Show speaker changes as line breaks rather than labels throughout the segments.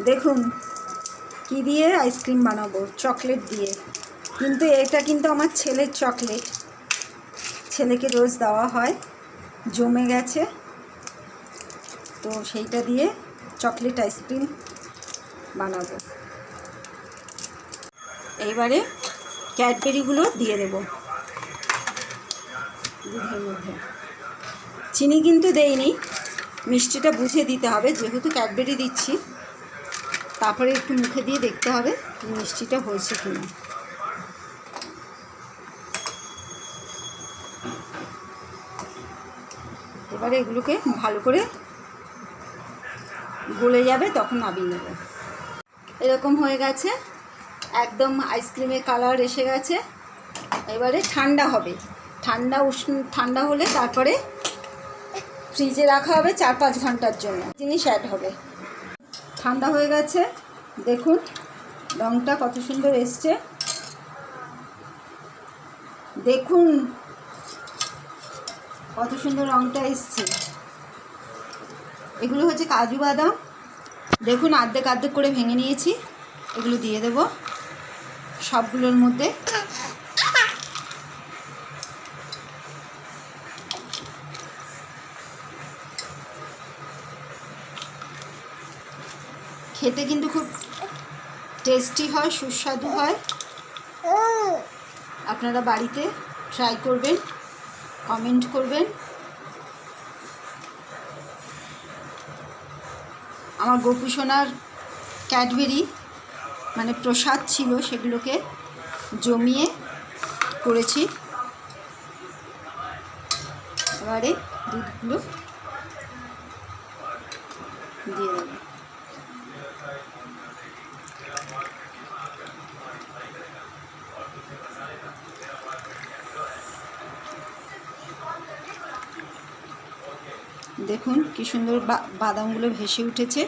দেখুন কি দিয়ে আইসক্রিম বানাবো, চকলেট দিয়ে। কিন্তু এটা কিন্তু আমার ছেলের চকলেট, ছেলেকে রোজ দেওয়া হয়, জমে গেছে, তো সেইটা দিয়ে চকলেট আইসক্রিম বানাবো। এইবারে ক্যাডবেরিগুলো দিয়ে দেব দুধের মধ্যে। চিনি কিন্তু দেইনি, মিষ্টিটা বুঝে দিতে হবে, যেহেতু ক্যাডবেরি দিচ্ছি। তারপরে একটু মুখে দিয়ে দেখতে হবে মিষ্টিটা হয়েছে কিনা। এবারে এগুলোকে ভালো করে গলে যাবে, তখন নামিয়ে নেব। এরকম হয়ে গেছে, একদম আইসক্রিমের কালার এসে গেছে। এবারে ঠান্ডা হবে, ঠান্ডা হলে তারপরে ফ্রিজে রাখা হবে 4-5 ঘন্টার জন্য, জিনিস অ্যাড হবে। ঠান্ডা হয়ে গেছে, দেখুন রঙটা কত সুন্দর এসছে, দেখুন কত সুন্দর রঙটা এসছে। এগুলো হচ্ছে কাজু বাদাম, দেখুন আর্ধেক আর্ধেক করে ভেঙে নিয়েছি, এগুলো দিয়ে দেব সবগুলোর মধ্যে। খেতে কিন্তু খুব টেস্টি হয়, সুস্বাদু হয়। আপনারা বাড়িতে ট্রাই করবেন, কমেন্ট করবেন। আমার গোপু সোনার ক্যাডবেরি মানে প্রসাদ ছিল, সেগুলোকে জমিয়ে করেছি। এবারে দুধগুলো দিয়ে দেব। দেখুন কি সুন্দর বাদামগুলো ভেসে উঠেছে,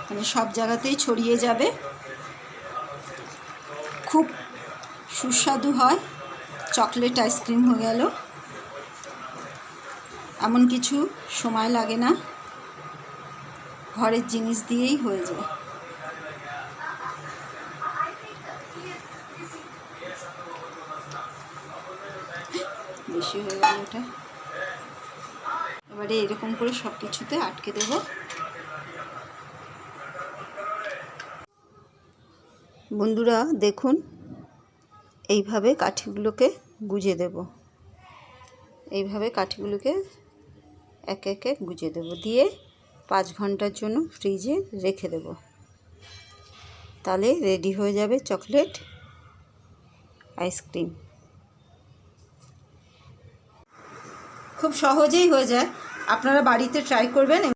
মানে সব জায়গাতেই ছড়িয়ে যাবে। খুব সুস্বাদু হয়, চকলেট আইসক্রিম হয়ে গেল। এমন কিছু সময় লাগে না, ঘরের জিনিস দিয়েই হয়ে যায়। বেশি হয়ে গেল এটা। এবারে এরকম করে সব কিছুতে আটকে দেব। বন্ধুরা দেখুন, এইভাবে কাঠিগুলোকে গুজে দেব, এইভাবে কাঠিগুলোকে এক এক গুজে দেব, দিয়ে 5 ঘন্টার জন্য ফ্রিজে রেখে দেব। তাহলে রেডি হয়ে যাবে চকলেট আইসক্রিম। খুব সহজেই হয়ে যায়, আপনারা বাড়িতে ট্রাই করবেন।